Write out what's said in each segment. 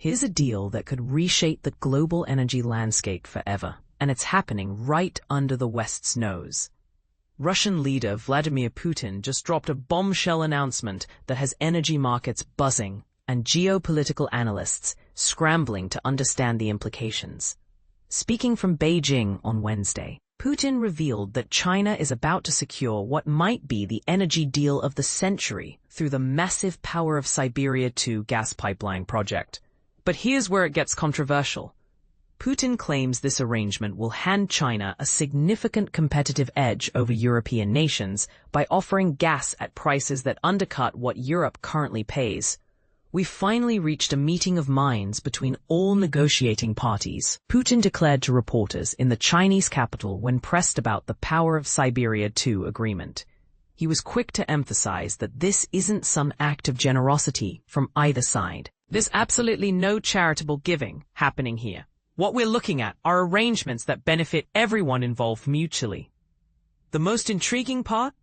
Here's a deal that could reshape the global energy landscape forever, and it's happening right under the West's nose. Russian leader Vladimir Putin just dropped a bombshell announcement that has energy markets buzzing and geopolitical analysts scrambling to understand the implications. Speaking from Beijing on Wednesday, Putin revealed that China is about to secure what might be the energy deal of the century through the massive Power of Siberia 2 gas pipeline project. But here's where it gets controversial. Putin claims this arrangement will hand China a significant competitive edge over European nations by offering gas at prices that undercut what Europe currently pays. "We've finally reached a meeting of minds between all negotiating parties," Putin declared to reporters in the Chinese capital when pressed about the Power of Siberia 2 agreement. He was quick to emphasize that this isn't some act of generosity from either side. There's absolutely no charitable giving happening here. What we're looking at are arrangements that benefit everyone involved mutually. The most intriguing part?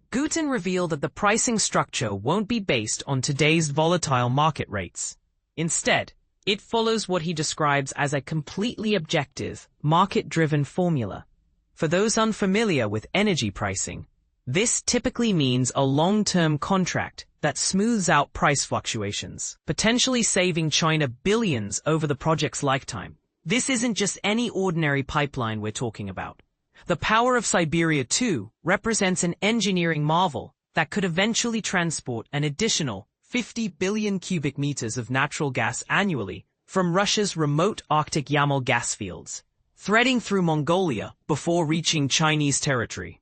Putin revealed that the pricing structure won't be based on today's volatile market rates. Instead, it follows what he describes as a completely objective, market-driven formula. For those unfamiliar with energy pricing, this typically means a long-term contract that smooths out price fluctuations, potentially saving China billions over the project's lifetime. This isn't just any ordinary pipeline we're talking about. The Power of Siberia 2 represents an engineering marvel that could eventually transport an additional 50 billion cubic meters of natural gas annually from Russia's remote Arctic Yamal gas fields, threading through Mongolia before reaching Chinese territory.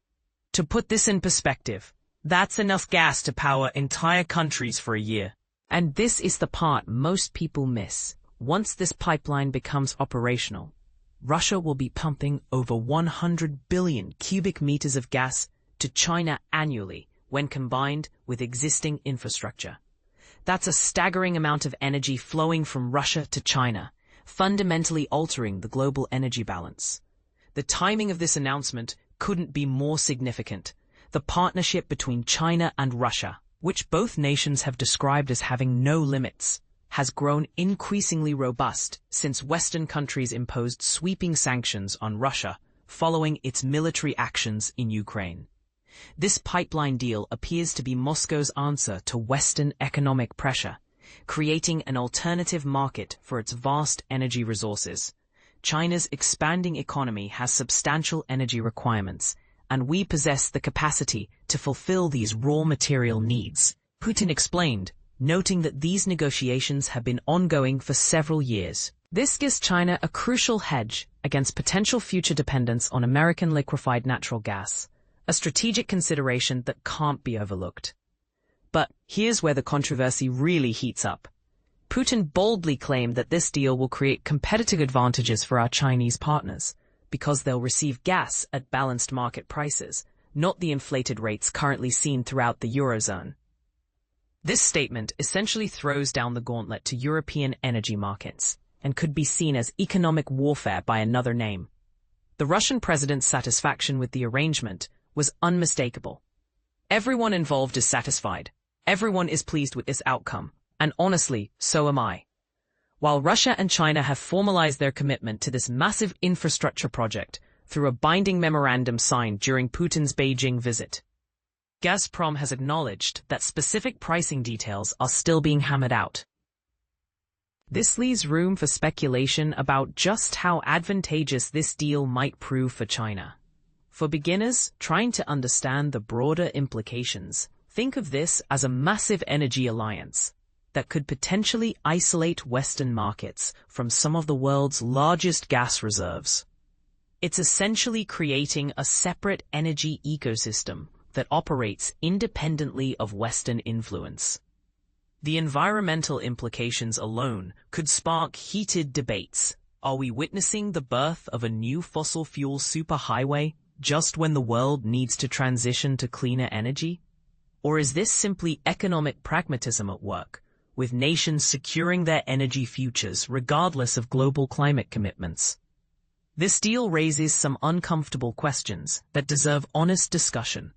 To put this in perspective, that's enough gas to power entire countries for a year. And this is the part most people miss. Once this pipeline becomes operational, Russia will be pumping over 100 billion cubic meters of gas to China annually when combined with existing infrastructure. That's a staggering amount of energy flowing from Russia to China, fundamentally altering the global energy balance. The timing of this announcement couldn't be more significant. The partnership between China and Russia, which both nations have described as having no limits, has grown increasingly robust since Western countries imposed sweeping sanctions on Russia following its military actions in Ukraine. This pipeline deal appears to be Moscow's answer to Western economic pressure, creating an alternative market for its vast energy resources. China's expanding economy has substantial energy requirements, and we possess the capacity to fulfill these raw material needs, Putin explained, noting that these negotiations have been ongoing for several years. This gives China a crucial hedge against potential future dependence on American liquefied natural gas, a strategic consideration that can't be overlooked. But here's where the controversy really heats up. Putin boldly claimed that this deal will create competitive advantages for our Chinese partners, because they'll receive gas at balanced market prices, not the inflated rates currently seen throughout the Eurozone. This statement essentially throws down the gauntlet to European energy markets and could be seen as economic warfare by another name. The Russian president's satisfaction with the arrangement was unmistakable. Everyone involved is satisfied. Everyone is pleased with this outcome, and honestly, so am I. While Russia and China have formalized their commitment to this massive infrastructure project through a binding memorandum signed during Putin's Beijing visit, Gazprom has acknowledged that specific pricing details are still being hammered out. This leaves room for speculation about just how advantageous this deal might prove for China. For beginners trying to understand the broader implications, think of this as a massive energy alliance that could potentially isolate Western markets from some of the world's largest gas reserves. It's essentially creating a separate energy ecosystem that operates independently of Western influence. The environmental implications alone could spark heated debates. Are we witnessing the birth of a new fossil fuel superhighway just when the world needs to transition to cleaner energy? Or is this simply economic pragmatism at work, with nations securing their energy futures regardless of global climate commitments? This deal raises some uncomfortable questions that deserve honest discussion.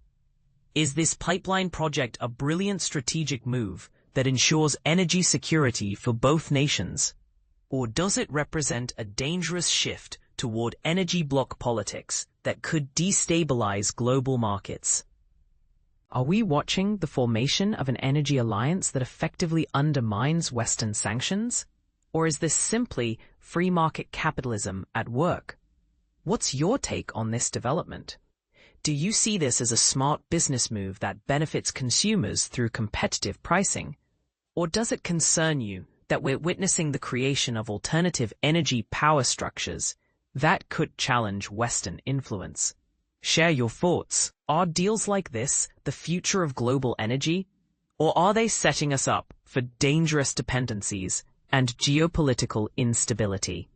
Is this pipeline project a brilliant strategic move that ensures energy security for both nations? Or does it represent a dangerous shift toward energy bloc politics that could destabilize global markets? Are we watching the formation of an energy alliance that effectively undermines Western sanctions? Or is this simply free market capitalism at work? What's your take on this development? Do you see this as a smart business move that benefits consumers through competitive pricing? Or does it concern you that we're witnessing the creation of alternative energy power structures that could challenge Western influence? Share your thoughts. Are deals like this the future of global energy? Or are they setting us up for dangerous dependencies and geopolitical instability?